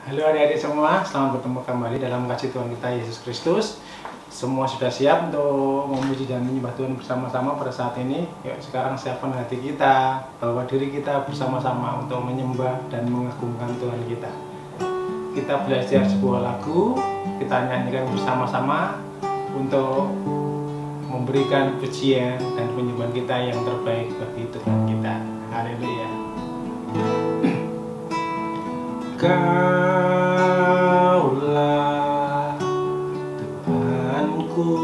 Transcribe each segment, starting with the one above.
Halo adik-adik semua, selamat bertemu kembali dalam kasih Tuhan kita Yesus Kristus. Semua sudah siap untuk memuji dan menyembah Tuhan bersama-sama pada saat ini. Yuk sekarang siapkan hati kita, bawa diri kita bersama-sama untuk menyembah dan mengagungkan Tuhan kita. Kita belajar sebuah lagu, kita nyanyikan bersama-sama untuk memberikan pujian dan penyembahan kita yang terbaik bagi Tuhan kita. Haleluya. Kaulah Tuhanku,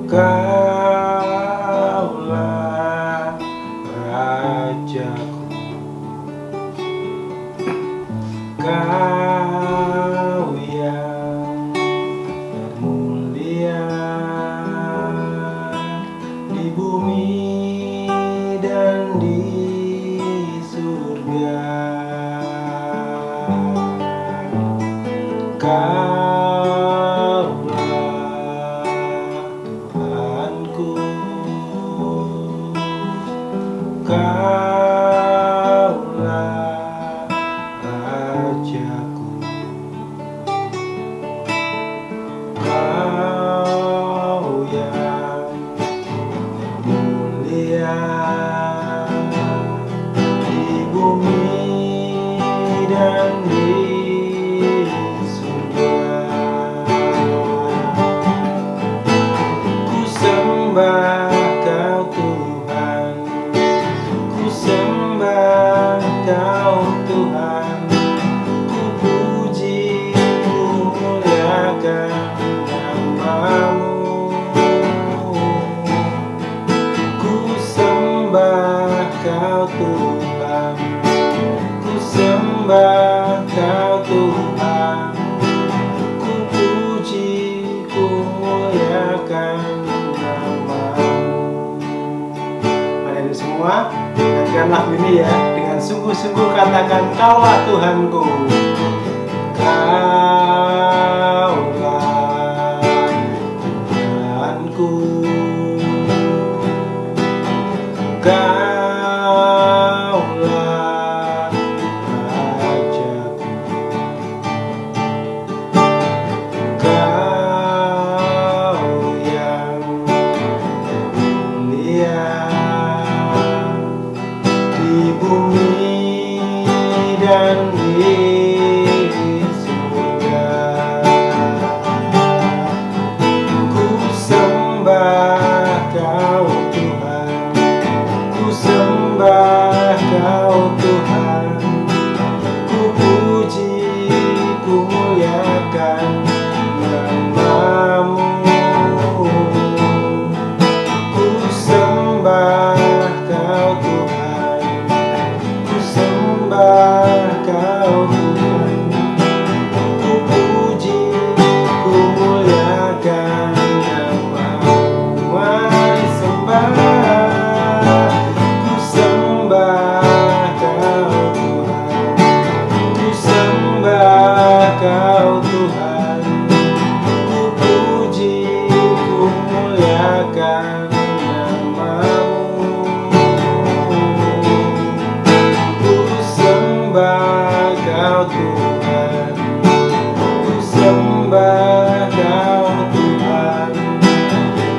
Kaulah Rajaku, Kau yang termulia di bumi dan di Kaulah Tuhanku, Kaulah Rajaku, Kau yang mulia di bumi dan di Kau Tuhan, ku puji, ku muliakan nama-Mu. Adik-adik semua, dengarkan lagu ini ya, dengan sungguh-sungguh katakan, Kaulah Tuhanku, Kaulah Tuhanku, dan di surga. Ku sembah Kau Tuhan, ku sembah Kau Tuhan, ku puji, ku muliakan nama-Mu. Ku sembah Kau Tuhan, ku sembah Kau Tuhan, ku puji, ku muliakan nama-Mu. Mari sembah, ku sembah Kau Tuhan, ku sembah Kau Tuhan, ku puji, ku muliakan nama-Mu. Ku sembah Kau Tuhan, ku sembah Kau Tuhan,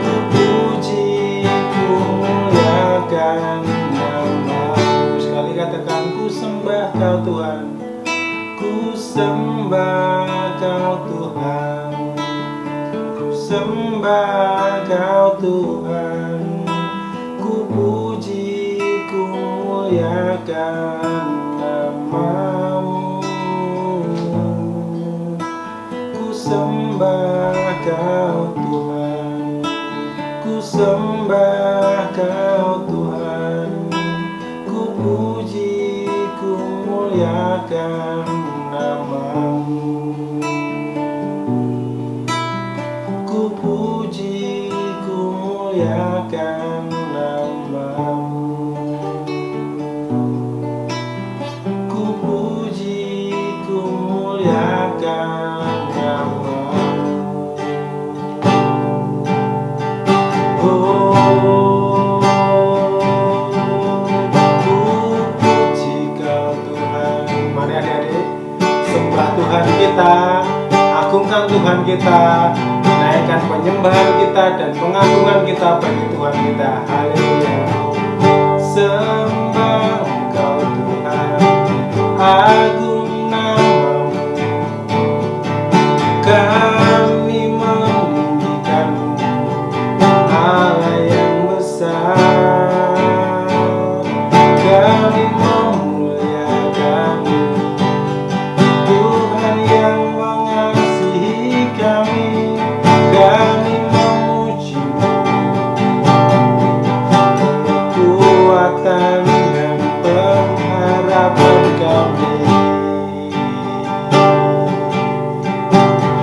ku puji, ku muliakan nama-Mu. Sekali katakan, ku sembah Kau Tuhan, ku sembah Kau Tuhan, ku sembah Kau Tuhan, ku puji, ku muliakan nama-Mu. Ku sembah Kau Tuhan, ku sembah Kau Tuhan, ku puji, ku muliakan nama-Mu. Ku puji, ku muliakan nama-Mu. Ku puji, ku muliakan nama-Mu. Oh kita, menaikkan penyembahan kita dan pengagungan kita bagi Tuhan kita. Haleluya. Sembah Engkau Tuhan, agung namamu, kami meninggikanmu, Allah yang besar, kami memuliakanmu, Tuhan yang mengasihi kami, kami memujimu, kekuatan dan pengharapan kami.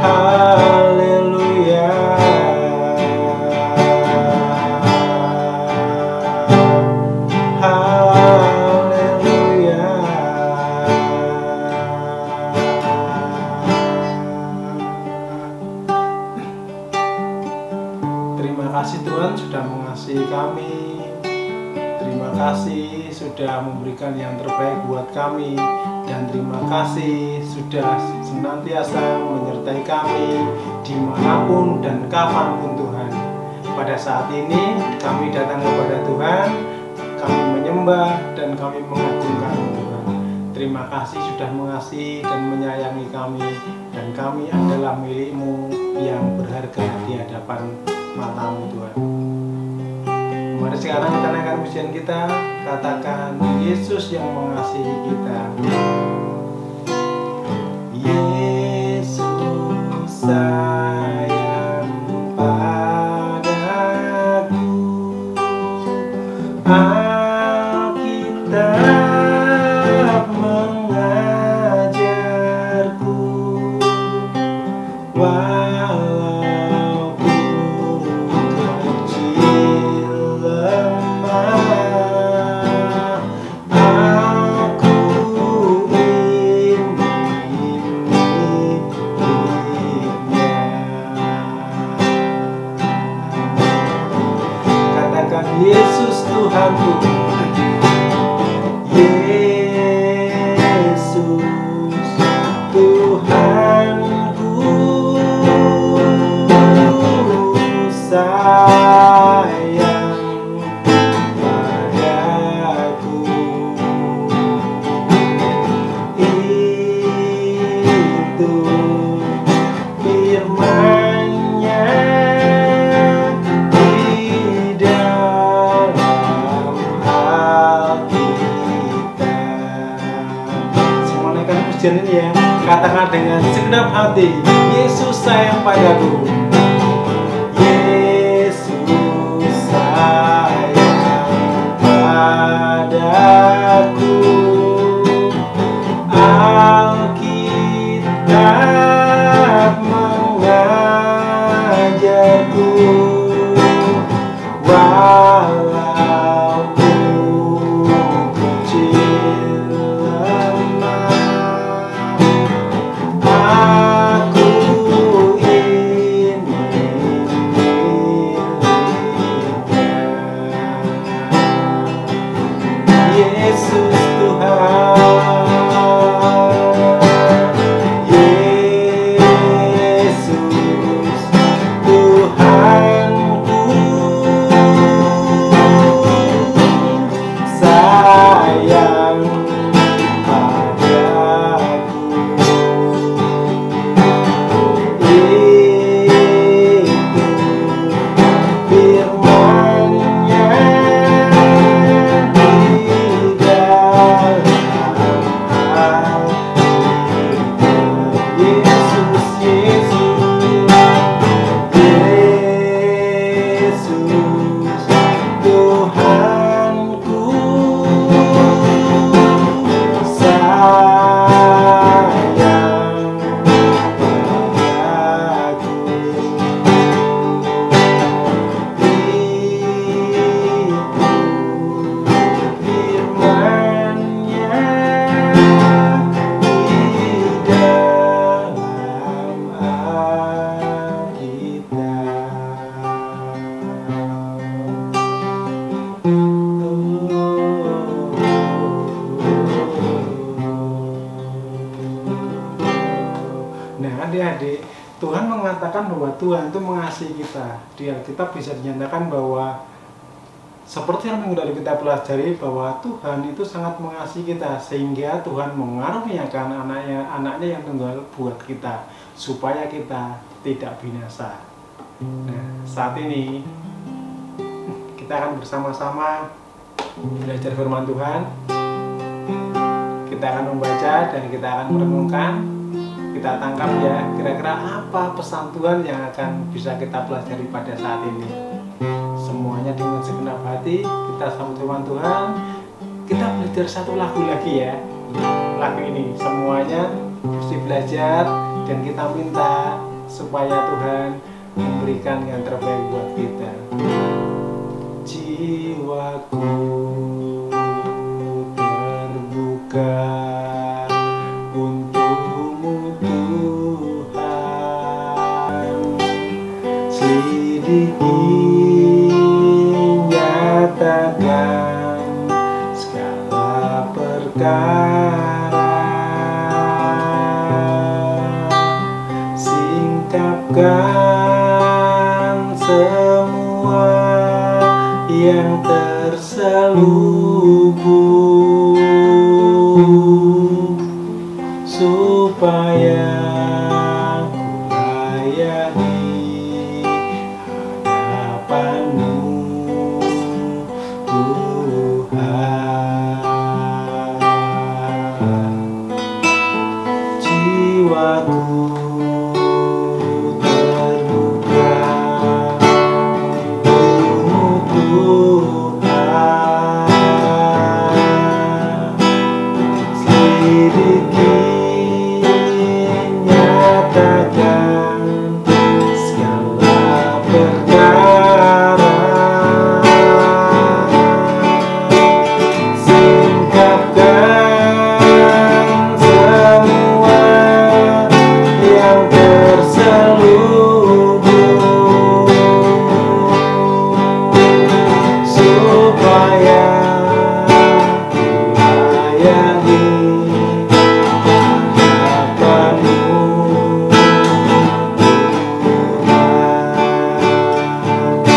Haleluya. Haleluya. Terima kasih Tuhan sudah mengasihi kami. Terima kasih sudah memberikan yang terbaik buat kami. Dan terima kasih sudah senantiasa menyertai kami dimanapun dan kapanpun Tuhan. Pada saat ini kami datang kepada Tuhan, kami menyembah dan kami mengagungkan Tuhan. Terima kasih sudah mengasihi dan menyayangi kami, dan kami adalah milik-Mu yang berharga di hadapan mata-Mu Tuhan. Mari sekarang kita naikkan pujian kita, katakan Yesus yang mengasihi kita. Yesus sayang padaku, Alkitab mengajarku, walaupun kecil lemah, aku ini miliknya. Katakan Yesus Tuhanku, Yesus Tuhanku, sayang padaku. Itu firman-Nya di dalam Alkitab. Semua naikkan pujian ini ya. Katakan dengan segenap hati, Yesus sayang padaku. Yesus sayang padaku, Alkitab mengajarku, walaupun kecil lemah, aku ini miliknya. Yesus Tuhan, Yesus Tuhanku, sayang padaku. Itu firman-Nya di dalam mengatakan bahwa Tuhan itu mengasihi kita. Di Alkitab bisa dinyatakan bahwa seperti yang minggu lalu kita pelajari bahwa Tuhan itu sangat mengasihi kita sehingga Tuhan mengaruniakan anaknya yang tunggal buat kita supaya kita tidak binasa. Nah, saat ini kita akan bersama-sama belajar firman Tuhan. Kita akan membaca dan kita akan merenungkan. Kita tangkap ya, kira-kira apa pesan Tuhan yang akan bisa kita pelajari pada saat ini. Semuanya dengan segenap hati kita sambut firman Tuhan. Kita belajar satu lagu lagi ya. Lagu ini semuanya mesti belajar dan kita minta supaya Tuhan memberikan yang terbaik buat kita. Jiwaku terbuka untukmu Tuhan, selidiki nyatakan segala perkara, singkapkan semua yang terselubung supaya ku layani hadapanmu Tuhan. Jiwaku terbuka untukmu Tuhan, selidiki nyatakan segala perkara, singkapkan semua yang terselubung supaya ku layani hadapanmu Tuhan.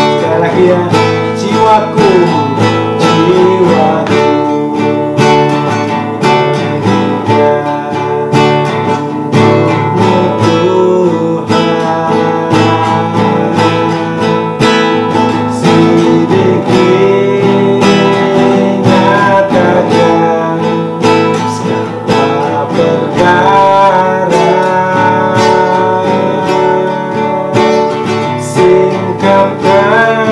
Sekali lagi ya, jiwaku terbuka untukmu Tuhan, selidiki nyatakan segala perkara, singkapkan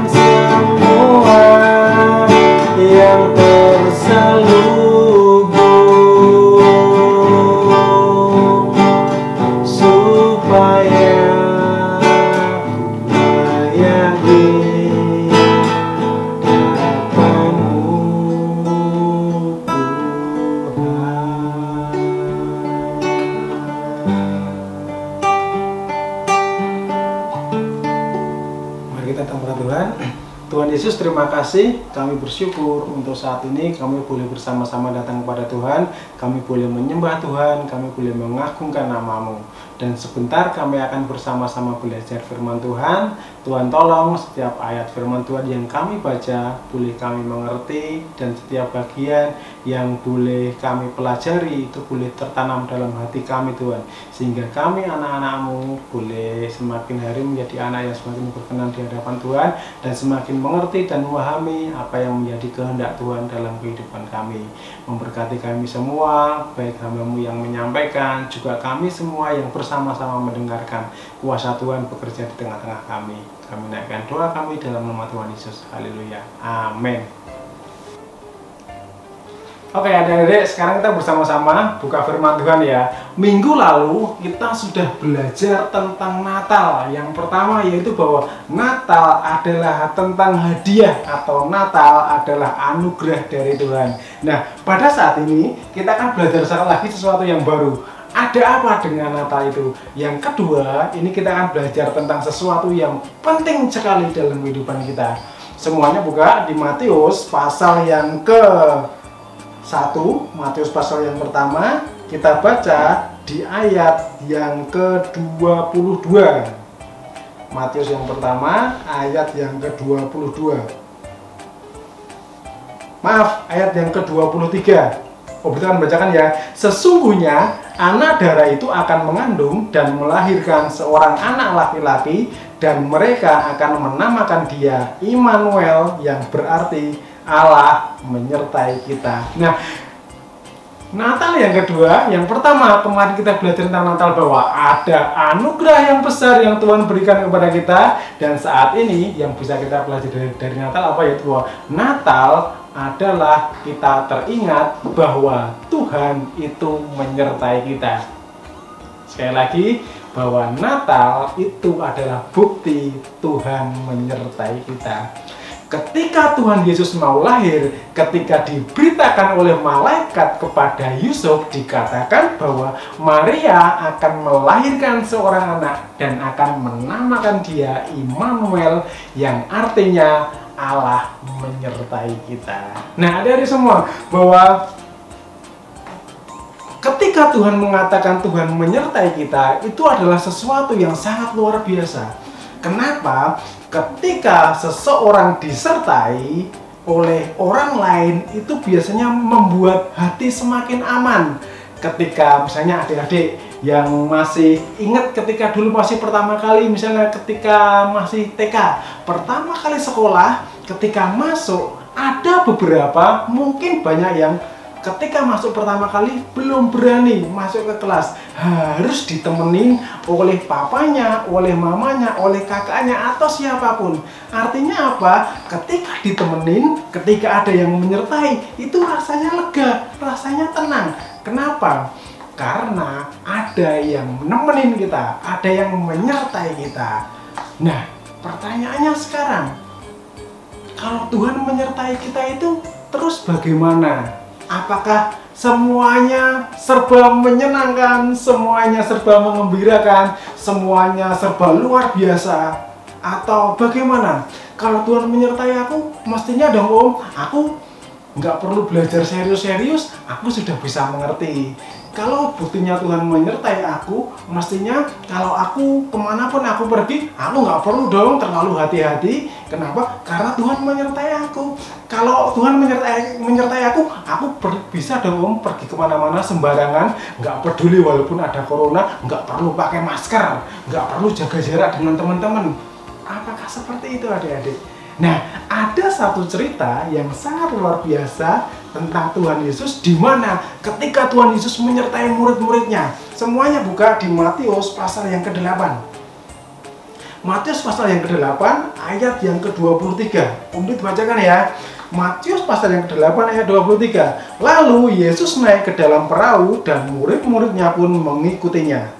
semua yang terselubung supaya ku layani hadapanmu Tuhan. Mari kita tambah Tuhan. Tuhan Yesus, terima kasih. Kami bersyukur untuk saat ini kami boleh bersama-sama datang kepada Tuhan. Kami boleh menyembah Tuhan, kami boleh mengagungkan nama-Mu. Dan sebentar kami akan bersama-sama belajar firman Tuhan. Tuhan tolong setiap ayat firman Tuhan yang kami baca boleh kami mengerti, dan setiap bagian yang boleh kami pelajari itu boleh tertanam dalam hati kami Tuhan. Sehingga kami anak-anak-Mu boleh semakin hari menjadi anak yang semakin berkenan di hadapan Tuhan, dan semakin mengerti dan memahami apa yang menjadi kehendak Tuhan dalam kehidupan kami. Memberkati kami semua, baik hamba-Mu yang menyampaikan, juga kami semua yang bersama-sama mendengarkan. Kuasa Tuhan bekerja di tengah-tengah kami. Kami naikkan doa kami dalam nama Tuhan Yesus. Haleluya. Amin. Oke adik-adik, sekarang kita bersama-sama buka firman Tuhan ya. Minggu lalu kita sudah belajar tentang Natal. Yang pertama yaitu bahwa Natal adalah tentang hadiah, atau Natal adalah anugerah dari Tuhan. Nah, pada saat ini kita akan belajar lagi sesuatu yang baru. Ada apa dengan Natal itu? Yang kedua, ini kita akan belajar tentang sesuatu yang penting sekali dalam kehidupan kita. Semuanya buka di Matius pasal yang ke 1, Matius pasal yang pertama, kita baca di ayat yang ke-22. Matius yang pertama ayat yang ke-22. Maaf, ayat yang ke-23. Oh, kita akan bacakan ya. Sesungguhnya anak darah itu akan mengandung dan melahirkan seorang anak laki-laki, dan mereka akan menamakan dia Immanuel, yang berarti Allah menyertai kita. Nah, Natal yang kedua, yang pertama kemarin kita belajar tentang Natal bahwa ada anugerah yang besar yang Tuhan berikan kepada kita, dan saat ini yang bisa kita pelajari dari Natal apa, yaitu bahwa Natal adalah kita teringat bahwa Tuhan itu menyertai kita. Sekali lagi, bahwa Natal itu adalah bukti Tuhan menyertai kita. Ketika Tuhan Yesus mau lahir, ketika diberitakan oleh malaikat kepada Yusuf, dikatakan bahwa Maria akan melahirkan seorang anak dan akan menamakan dia Immanuel, yang artinya Allah menyertai kita. Nah, adik-adik semua, bahwa ketika Tuhan mengatakan Tuhan menyertai kita, itu adalah sesuatu yang sangat luar biasa. Kenapa? Ketika seseorang disertai oleh orang lain, itu biasanya membuat hati semakin aman. Ketika misalnya adik-adik yang masih ingat ketika dulu masih pertama kali, misalnya ketika masih TK, pertama kali sekolah, ketika masuk, ada beberapa, mungkin banyak yang ketika masuk pertama kali belum berani masuk ke kelas, harus ditemenin oleh papanya, oleh mamanya, oleh kakaknya, atau siapapun. Artinya apa? Ketika ditemenin, ketika ada yang menyertai, itu rasanya lega, rasanya tenang. Kenapa? Karena ada yang nemenin kita, ada yang menyertai kita. Nah, pertanyaannya sekarang, kalau Tuhan menyertai kita itu terus bagaimana? Apakah semuanya serba menyenangkan, semuanya serba mengembirakan, semuanya serba luar biasa, atau bagaimana? Kalau Tuhan menyertai aku, mestinya dong Om, aku nggak perlu belajar serius-serius, aku sudah bisa mengerti. Kalau buktinya Tuhan menyertai aku, mestinya kalau aku kemanapun aku pergi, aku nggak perlu dong terlalu hati-hati. Kenapa? Karena Tuhan menyertai aku. Kalau Tuhan menyertai aku bisa dong pergi kemana-mana sembarangan, nggak peduli walaupun ada corona, nggak perlu pakai masker, nggak perlu jaga jarak dengan teman-teman. Apakah seperti itu adik-adik? Nah, ada satu cerita yang sangat luar biasa tentang Tuhan Yesus, di mana ketika Tuhan Yesus menyertai murid-muridnya. Semuanya buka di Matius pasal yang ke-8. Matius pasal yang ke-8 ayat yang ke-23. Om bacakan ya. Matius pasal yang ke-8 ayat 23. Lalu Yesus naik ke dalam perahu dan murid-muridnya pun mengikutinya.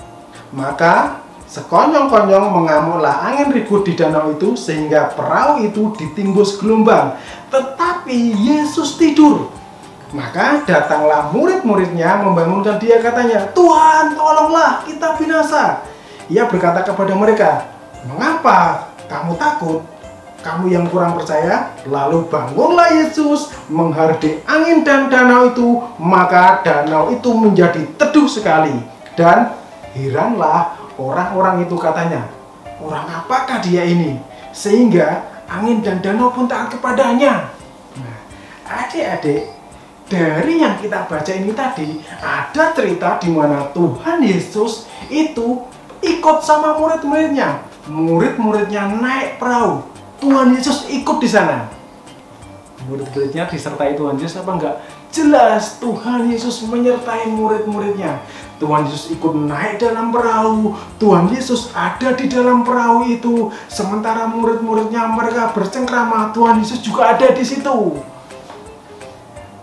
Maka sekonyong-konyong mengamuklah angin ribut di danau itu, sehingga perahu itu ditimbus gelombang. Tetapi Yesus tidur. Maka datanglah murid-muridnya membangunkan dia, katanya, Tuhan, tolonglah, kita binasa. Ia berkata kepada mereka, mengapa kamu takut? Kamu yang kurang percaya? Lalu bangunlah Yesus, menghardik angin dan danau itu, maka danau itu menjadi teduh sekali. Dan heranlah orang-orang itu, katanya, orang apakah dia ini? Sehingga angin dan danau pun taat kepadanya. Nah, adik-adik, dari yang kita baca ini tadi, ada cerita di mana Tuhan Yesus itu ikut sama murid-muridnya. Murid-muridnya naik perahu, Tuhan Yesus ikut di sana. Murid-muridnya disertai Tuhan Yesus apa enggak? Jelas Tuhan Yesus menyertai murid-muridnya. Tuhan Yesus ikut naik dalam perahu, Tuhan Yesus ada di dalam perahu itu. Sementara murid-muridnya mereka bercengkrama, Tuhan Yesus juga ada di situ.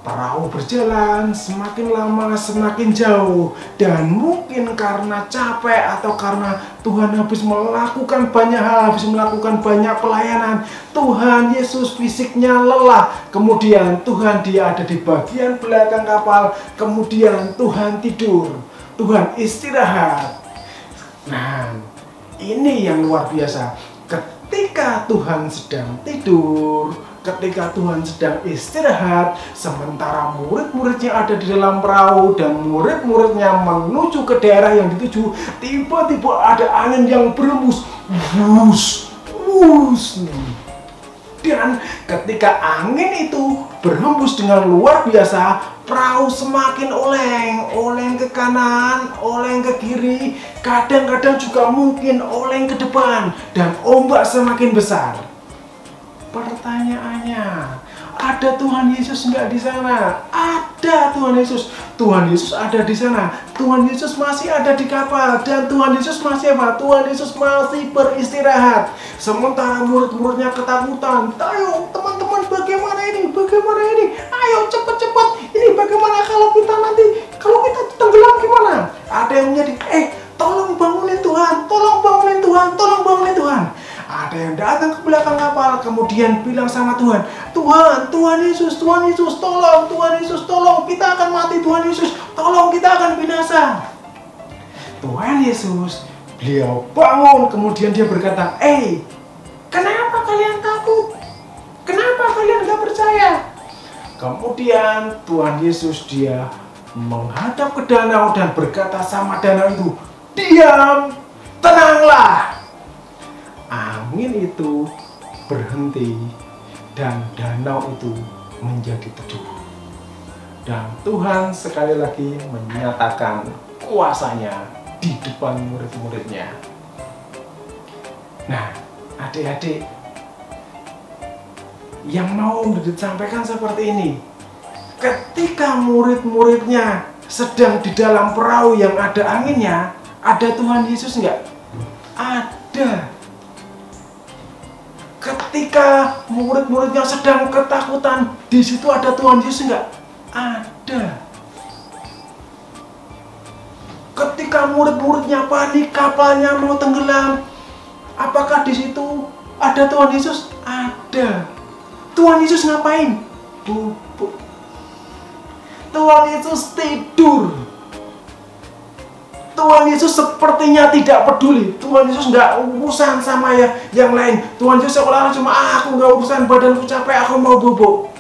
Perahu berjalan semakin lama semakin jauh, dan mungkin karena capek atau karena Tuhan habis melakukan banyak hal, habis melakukan banyak pelayanan, Tuhan Yesus fisiknya lelah. Kemudian Tuhan dia ada di bagian belakang kapal, kemudian Tuhan tidur, Tuhan istirahat. Nah, ini yang luar biasa. Ketika Tuhan sedang tidur, ketika Tuhan sedang istirahat, sementara murid-muridnya ada di dalam perahu dan murid-muridnya menuju ke daerah yang dituju, tiba-tiba ada angin yang berembus, wus, wus. Dan ketika angin itu berhembus dengan luar biasa, perahu semakin oleng ke kanan, oleng ke kiri, kadang-kadang juga mungkin oleng ke depan, dan ombak semakin besar. Pertanyaannya, ada Tuhan Yesus nggak di sana? Ada Tuhan Yesus. Tuhan Yesus ada di sana. Tuhan Yesus masih ada di kapal. Dan Tuhan Yesus masih apa? Tuhan Yesus masih beristirahat. Sementara murid-muridnya ketakutan. Ayo teman-teman, bagaimana ini? Bagaimana ini? Ayo cepat-cepat. Ini bagaimana kalau kita tenggelam gimana? Ada yang menjadi, tolong bangunin Tuhan. Tolong bangunin Tuhan. Tolong bangunin Tuhan. Ada yang datang ke belakang kapal, kemudian bilang sama Tuhan, Tuhan Yesus, tolong, Tuhan Yesus, tolong, kita akan mati, Tuhan Yesus, tolong, kita akan binasa. Tuhan Yesus, beliau bangun, kemudian dia berkata, kenapa kalian takut? Kenapa kalian gak percaya? Kemudian Tuhan Yesus dia menghadap ke danau dan berkata sama danau itu, diam, tenanglah. Angin itu berhenti dan danau itu menjadi teduh. Dan Tuhan sekali lagi menyatakan kuasanya di depan murid-muridnya. Nah, adik-adik, yang mau disampaikan seperti ini. Ketika murid-muridnya sedang di dalam perahu yang ada anginnya, ada Tuhan Yesus enggak? Ada. Ketika murid-muridnya sedang ketakutan, di situ ada Tuhan Yesus enggak? Ada. Ketika murid-muridnya panik, kapalnya mau tenggelam, apakah di situ ada Tuhan Yesus? Ada. Tuhan Yesus ngapain? Bubuk. Tuhan Yesus tidur. Tuhan Yesus sepertinya tidak peduli. Tuhan Yesus nggak urusan sama yang lain. Tuhan Yesus seolah-olah cuma, aku nggak urusan, badanku capek, aku mau bubuk.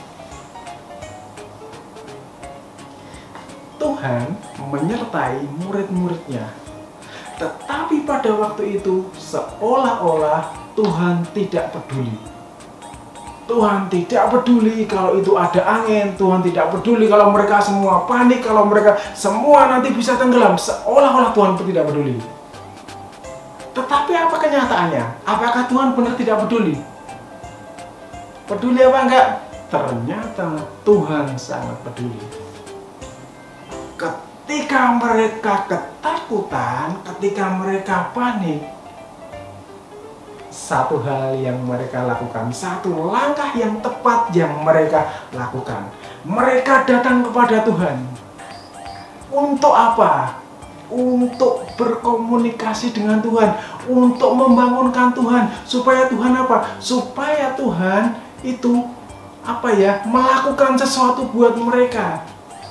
Tuhan menyertai murid-muridnya. Tetapi pada waktu itu seolah-olah Tuhan tidak peduli. Tuhan tidak peduli kalau itu ada angin. Tuhan tidak peduli kalau mereka semua panik, kalau mereka semua nanti bisa tenggelam. Seolah-olah Tuhan tidak peduli. Tetapi apa kenyataannya? Apakah Tuhan benar tidak peduli? Peduli apa enggak? Ternyata Tuhan sangat peduli. Ketika mereka ketakutan, ketika mereka panik, satu hal yang mereka lakukan, satu langkah yang tepat yang mereka lakukan. Mereka datang kepada Tuhan. Untuk apa? Untuk berkomunikasi dengan Tuhan, untuk membangunkan Tuhan, supaya Tuhan apa? Supaya Tuhan itu melakukan sesuatu buat mereka.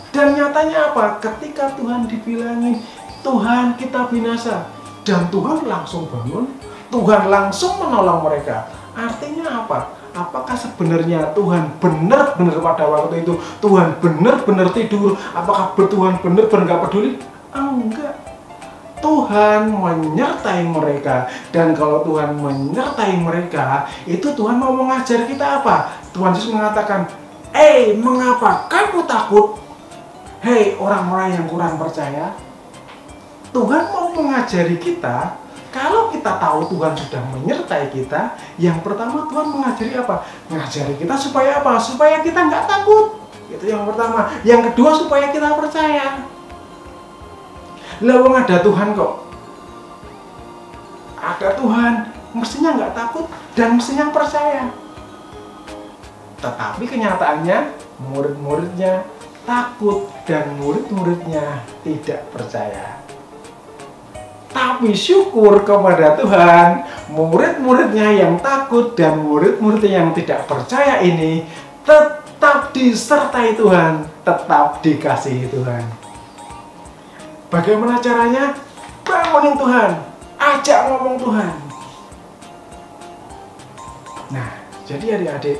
Dan nyatanya apa? Ketika Tuhan dibilangin, Tuhan kita binasa, dan Tuhan langsung bangun, Tuhan langsung menolong mereka. Artinya apa? Apakah sebenarnya Tuhan benar-benar pada waktu itu Tuhan benar-benar tidur? Apakah Tuhan benar-benar nggak peduli? Enggak. Tuhan menyertai mereka. Dan kalau Tuhan menyertai mereka, itu Tuhan mau mengajar kita apa? Tuhan Yesus mengatakan, mengapa kamu takut? Hei orang-orang yang kurang percaya. Tuhan mau mengajari kita. Kalau kita tahu Tuhan sudah menyertai kita, yang pertama Tuhan mengajari apa? Mengajari kita supaya apa? Supaya kita nggak takut. Itu yang pertama. Yang kedua, supaya kita percaya. Lawang ada Tuhan kok. Ada Tuhan, mestinya nggak takut dan mestinya percaya. Tetapi kenyataannya, murid-muridnya takut dan murid-muridnya tidak percaya. Tapi syukur kepada Tuhan, murid-muridnya yang takut dan murid-muridnya yang tidak percaya ini tetap disertai Tuhan, tetap dikasihi Tuhan. Bagaimana caranya? Bangunin Tuhan, ajak ngomong Tuhan. Nah, jadi adik-adik,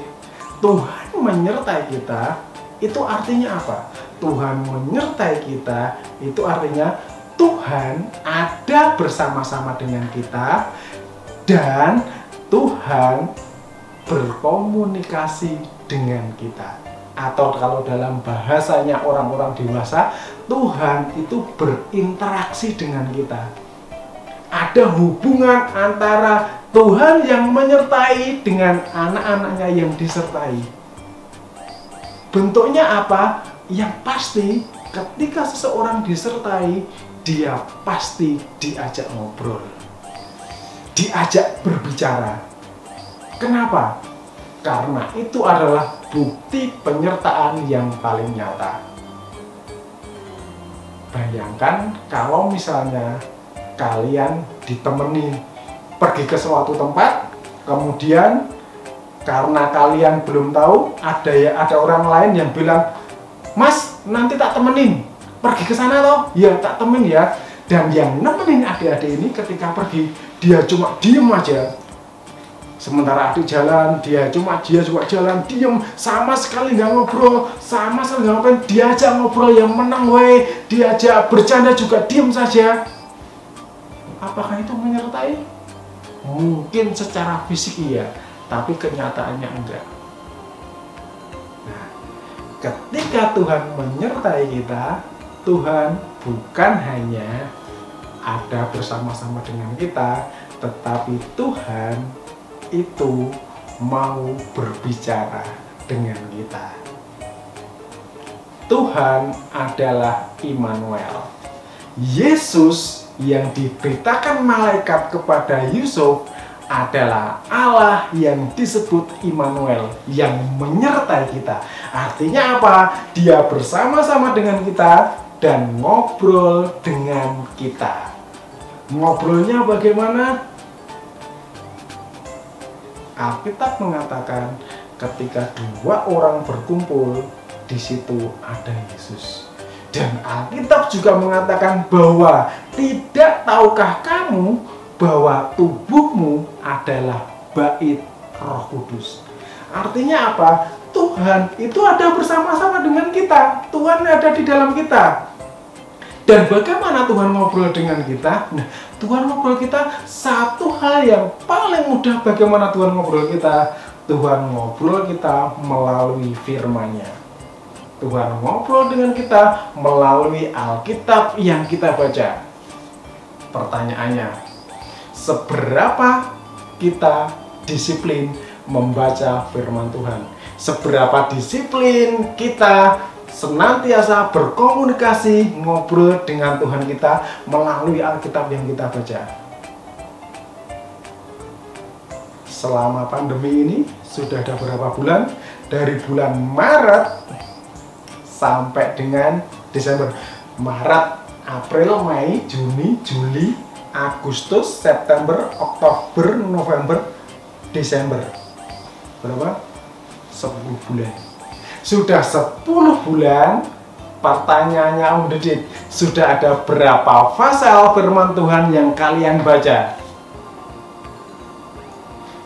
Tuhan menyertai kita, itu artinya apa? Tuhan menyertai kita, itu artinya Tuhan ada bersama-sama dengan kita dan Tuhan berkomunikasi dengan kita. Atau kalau dalam bahasanya orang-orang dewasa, Tuhan itu berinteraksi dengan kita. Ada hubungan antara Tuhan yang menyertai dengan anak-anaknya yang disertai. Bentuknya apa? Yang pasti ketika seseorang disertai, dia pasti diajak ngobrol, diajak berbicara. Kenapa? Karena itu adalah bukti penyertaan yang paling nyata. Bayangkan kalau misalnya kalian ditemani pergi ke suatu tempat, kemudian karena kalian belum tahu, ada orang lain yang bilang, "Mas, nanti tak temenin, pergi ke sana toh?" "Ya, tak temenin ya." Dan yang nemenin adik-adik ini ketika pergi, dia cuma diem aja. Sementara adik jalan, dia juga jalan diem, sama sekali nggak ngobrol, sama sekali nggak ngapain. Diajak ngobrol yang menang, weh, diajak bercanda juga diem saja. Apakah itu menyertai? Mungkin secara fisik iya, tapi kenyataannya enggak. Nah, ketika Tuhan menyertai kita, Tuhan bukan hanya ada bersama-sama dengan kita, tetapi Tuhan itu mau berbicara dengan kita. Tuhan adalah Immanuel. Yesus yang diberitakan malaikat kepada Yusuf adalah Allah yang disebut Immanuel, yang menyertai kita. Artinya apa? Dia bersama-sama dengan kita dan ngobrol dengan kita. Ngobrolnya bagaimana? Alkitab mengatakan ketika dua orang berkumpul, di situ ada Yesus. Dan Alkitab juga mengatakan bahwa tidak tahukah kamu bahwa tubuhmu adalah bait Roh Kudus. Artinya apa? Tuhan itu ada bersama-sama dengan kita. Tuhan ada di dalam kita. Dan bagaimana Tuhan ngobrol dengan kita? Nah, Tuhan ngobrol kita, satu hal yang paling mudah bagaimana Tuhan ngobrol kita. Tuhan ngobrol kita melalui firman-Nya. Tuhan ngobrol dengan kita melalui Alkitab yang kita baca. Pertanyaannya, seberapa kita disiplin membaca firman Tuhan? Seberapa disiplin kita senantiasa berkomunikasi, ngobrol dengan Tuhan kita melalui Alkitab yang kita baca? Selama pandemi ini sudah ada berapa bulan? Dari bulan Maret sampai dengan Desember. Maret, April, Mei, Juni, Juli, Agustus, September, Oktober, November, Desember. Berapa? 10 bulan. Sudah 10 bulan, pertanyaannya Om Didit, sudah ada berapa pasal firman Tuhan yang kalian baca?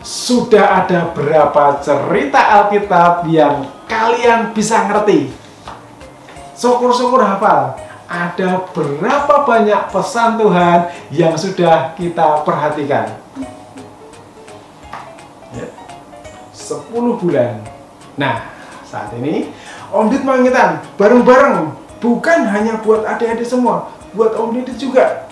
Sudah ada berapa cerita Alkitab yang kalian bisa ngerti? Syukur-syukur hafal. Ada berapa banyak pesan Tuhan yang sudah kita perhatikan? Ya. 10 bulan. Nah, saat ini Om Didit mengingatkan bareng-bareng, bukan hanya buat adik-adik semua, buat Om Didit juga.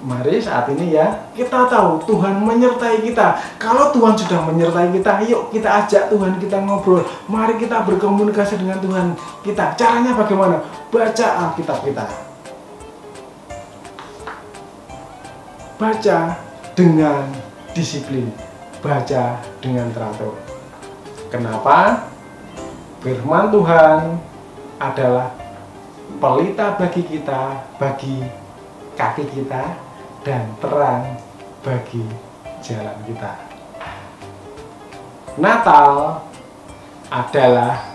Mari saat ini ya, kita tahu Tuhan menyertai kita. Kalau Tuhan sudah menyertai kita, yuk kita ajak Tuhan, kita ngobrol. Mari kita berkomunikasi dengan Tuhan kita. Caranya bagaimana? Baca Alkitab kita. Baca dengan disiplin. Baca dengan teratur. Kenapa? Firman Tuhan adalah pelita bagi kita, bagi kaki kita, dan terang bagi jalan kita. Natal adalah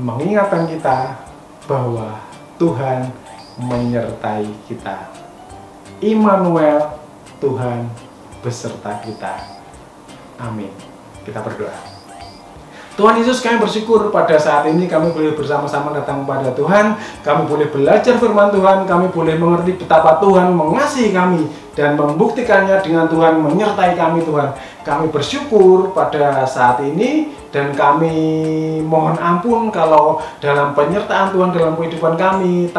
mengingatkan kita bahwa Tuhan menyertai kita. Immanuel, Tuhan beserta kita. Amin. Kita berdoa. Tuhan Yesus, kami bersyukur pada saat ini kami boleh bersama-sama datang kepada Tuhan. Kami boleh belajar firman Tuhan, kami boleh mengerti betapa Tuhan mengasihi kami dan membuktikannya dengan Tuhan menyertai kami Tuhan. Kami bersyukur pada saat ini dan kami mohon ampun kalau dalam penyertaan Tuhan dalam kehidupan kami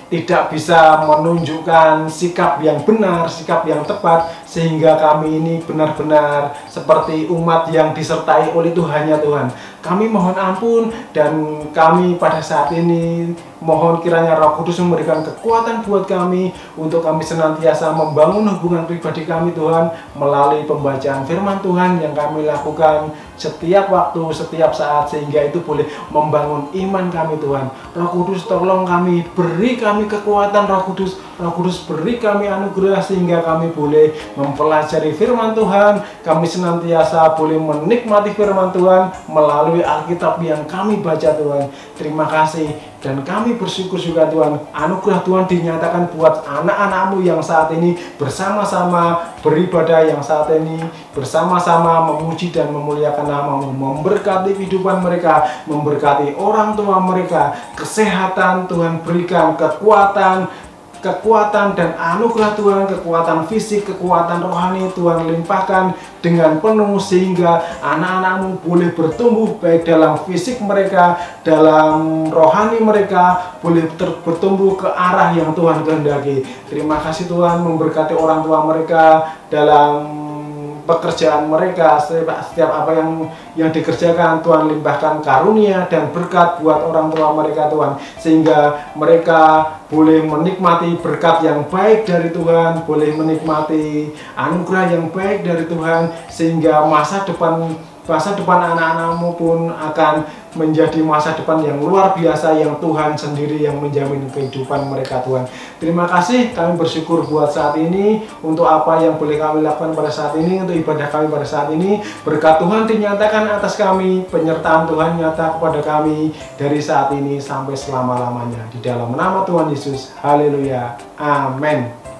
tidak bisa menunjukkan sikap yang benar, sikap yang tepat, sehingga kami ini benar-benar seperti umat yang disertai oleh Tuhannya Tuhan. Kami mohon ampun dan kami pada saat ini mohon kiranya Roh Kudus memberikan kekuatan buat kami untuk kami senantiasa membangun hubungan pribadi kami Tuhan melalui pembacaan firman Tuhan yang kami lakukan setiap waktu, setiap saat, sehingga itu boleh membangun iman kami Tuhan. Roh Kudus tolong kami, beri kami kekuatan Roh Kudus. Roh Kudus beri kami anugerah sehingga kami boleh mempelajari firman Tuhan. Kami senantiasa boleh menikmati firman Tuhan melalui Alkitab yang kami baca Tuhan. Terima kasih dan kami bersyukur juga Tuhan, anugerah Tuhan dinyatakan buat anak-anak-Mu yang saat ini bersama-sama beribadah, yang saat ini bersama-sama memuji dan memuliakan nama-Mu, memberkati kehidupan mereka, memberkati orang tua mereka, kesehatan Tuhan berikan, kekuatan dan anugerah Tuhan, kekuatan fisik, kekuatan rohani Tuhan limpahkan dengan penuh sehingga anak-anak-Mu boleh bertumbuh baik dalam fisik mereka, dalam rohani mereka, boleh bertumbuh ke arah yang Tuhan kehendaki. Terima kasih Tuhan, memberkati orang tua mereka dalam pekerjaan mereka, setiap apa yang dikerjakan Tuhan limpahkan karunia dan berkat buat orang tua mereka Tuhan, sehingga mereka boleh menikmati berkat yang baik dari Tuhan, boleh menikmati anugerah yang baik dari Tuhan, sehingga masa depan anak-anak-Mu pun akan menjadi masa depan yang luar biasa yang Tuhan sendiri yang menjamin kehidupan mereka Tuhan. Terima kasih, kami bersyukur buat saat ini untuk apa yang boleh kami lakukan pada saat ini, untuk ibadah kami pada saat ini. Berkat Tuhan dinyatakan atas kami, penyertaan Tuhan nyata kepada kami dari saat ini sampai selama-lamanya. Di dalam nama Tuhan Yesus, haleluya, amin.